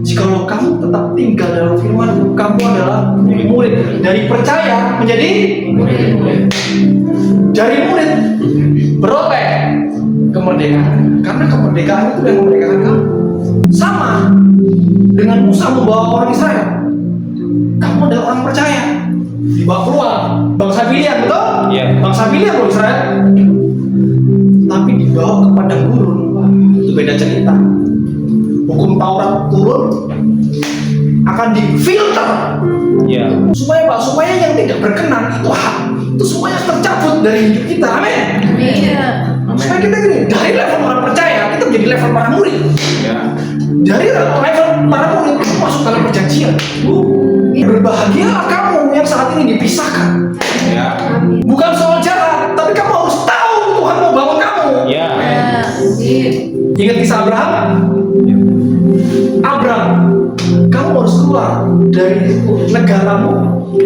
Jikalau kamu tetap tinggal dalam firman-Ku, kamu adalah murid. Dari percaya menjadi murid. Dari murid beroleh kemerdekaan. Karena kemerdekaan itu yang memerdekakan kamu. Sama dengan Musa membawa orang Israel. Kamu adalah orang percaya. Dibawa keluar. Bangsa pilihan, betul? Iya. Bangsa pilihan loh Israel. Tapi dibawa ke padang gurun. Itu beda cerita. Hukum Taurat turun akan difilter. Iya. Supaya apa? Supaya yang tidak berkenan itu semuanya tercabut dari hidup kita. Amin. Supaya kita gini, dari level orang percaya kita menjadi level para murid. Ya. Dari level para murid kita masuk dalam perjanjian. Berbahagialah kamu yang saat ini dipisahkan. Ya. Bukan soal jalan, tapi kamu harus tahu Tuhan mau bawa kamu. Ya. Ingat kisah Abraham? Abraham, kamu harus keluar dari negaramu,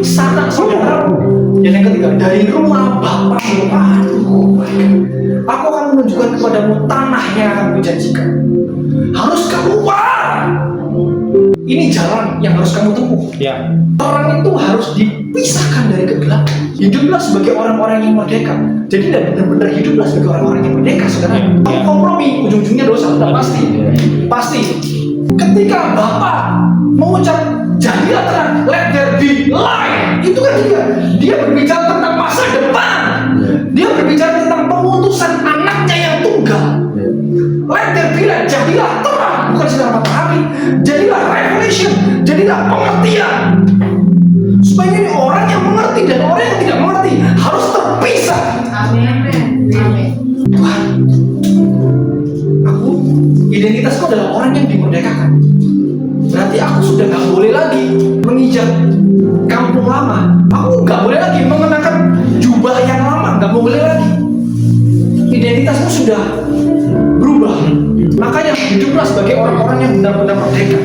sanak saudaramu. Dan yang ketiga, dari rumah bapakmu. Aduh, aku akan menunjukkan kepadamu tanah yang akan kujanjikan. Harus keluar. Ini jalan yang harus kamu tempuh. Ya. Orang itu harus dipisahkan dari kegelapan. Hiduplah sebagai orang-orang yang merdeka. Jadi tidak benar-benar hiduplah sebagai orang-orang yang merdeka, saudara. Kalau kompromi, ujung-ujungnya dosa, sudah pasti. Pasti. Ketika Bapak mengucap jadilah terang, let there be light, itu kan dia berbicara tentang masa depan. Dia berbicara tentang pemutusan anaknya yang tunggal. Let there be light, jadilah terang, bukan sinar matahari. Jadilah revelation, jadilah pengertian. Supaya ini orang yang mengerti dan orang yang tidak mengerti harus terpisah. Amin. Tuhan, aku identitasku adalah orang yang dimerdekakan. Berarti aku sudah nggak boleh lagi menginjak kampung lama. Aku nggak boleh lagi mengenakan jubah yang lama, nggak boleh lagi. Identitasmu sudah berubah. Makanya hiduplah sebagai orang-orang yang benar-benar merdeka.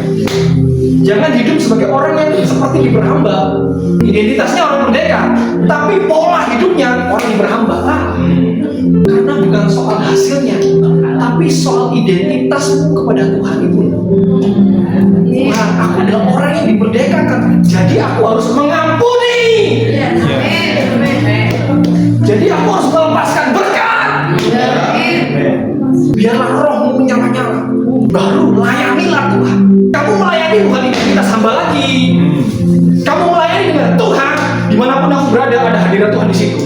Jangan hidup sebagai orang yang seperti diberhamba. Identitasnya orang merdeka, tapi pola hidupnya orang yang berhamba. Karena bukan soal hasilnya, tapi soal identitasmu kepada Tuhan itu. Tuhan, aku adalah orang yang diperdekakan, jadi aku harus mengampuni. Jadi aku harus melepaskan berkat. Biarlah rohmu menyala-nyala. Baru layanilah Tuhan. Kamu melayani bukan identitas hamba lagi. Kamu melayani dengan Tuhan. Dimanapun aku berada ada hadirat Tuhan di situ.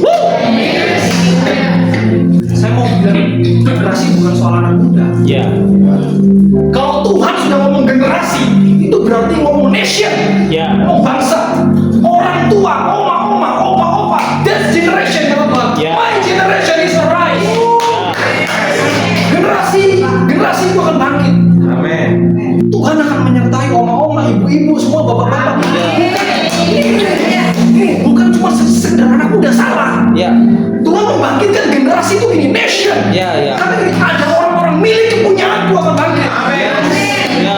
Saya mau bilang generasi bukan soal anak muda. Ya. Kalau Tuhan sudah ngomong generasi, itu berarti ngomong nation, Ya. ngomong bangsa, orang tua, oma, opa. That's generation kalau Tuhan. Ya. My generation is arise. Generasi itu akan bangkit. Amin. Tuhan akan menyertai oma, ibu-ibu, semua bapak-bapak. Ini bukan cuma sekedar anak muda salah. Ya. Tuhan membangkitkan generasi itu ini nation. Ya. Karena ini ada orang-orang milik kepunyaanku akan bangkit. Amin. Ya.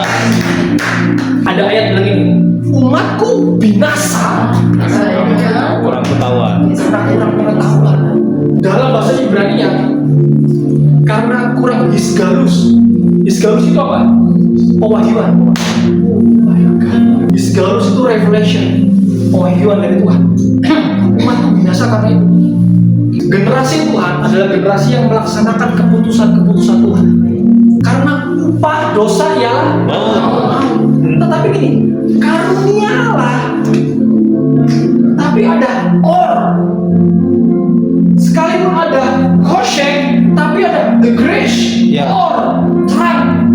Ada ayat bilang ini, umatku binasa Kurang ketahuan. karena kurang pengetahuan. Dalam bahasa Ibrani-nya, karena kurang isgalus. Isgalus itu apa? Pewahyuan. Isgalus itu revelation, pewahyuan dari Tuhan. Umatku binasa karena itu. Generasi Tuhan adalah generasi yang melaksanakan keputusan-keputusan Tuhan. Karena upah dosa ya maut. Tetapi gini, karunialah. Tapi ada or. Sekalipun ada koshek, tapi ada the grace. Ya. Or terang.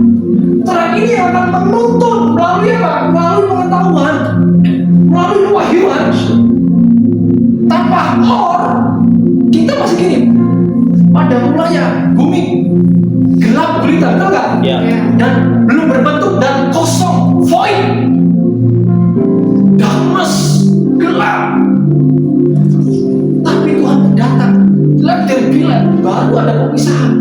Terang ini akan menuntun melalui apa? Melalui pengetahuan, melalui pewahyuan. Tanpa or, kita masih gini. Pada mulanya bumi gelap gulita, betul nggak? Ya. Dan belum berbentuk dan kosong, void, darkness, gelap. Tapi Tuhan datang, let there be light, baru ada pemisahan.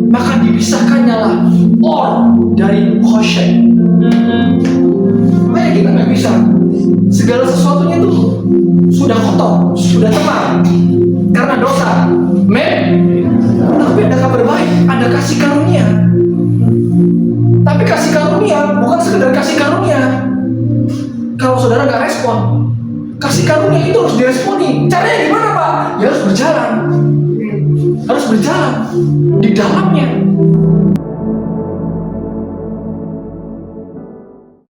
Maka dipisahkannya lah or dari koshek. Makanya kita nggak bisa. Segala sesuatunya itu sudah kotor, sudah temar karena dosa. Tapi ada kabar baik, ada kasih karunia. karunia, bukan sekedar kasih karunia. Kalau saudara nggak respon, kasih karunia itu harus diresponi. Caranya gimana Pak? Ya harus berjalan di dalamnya.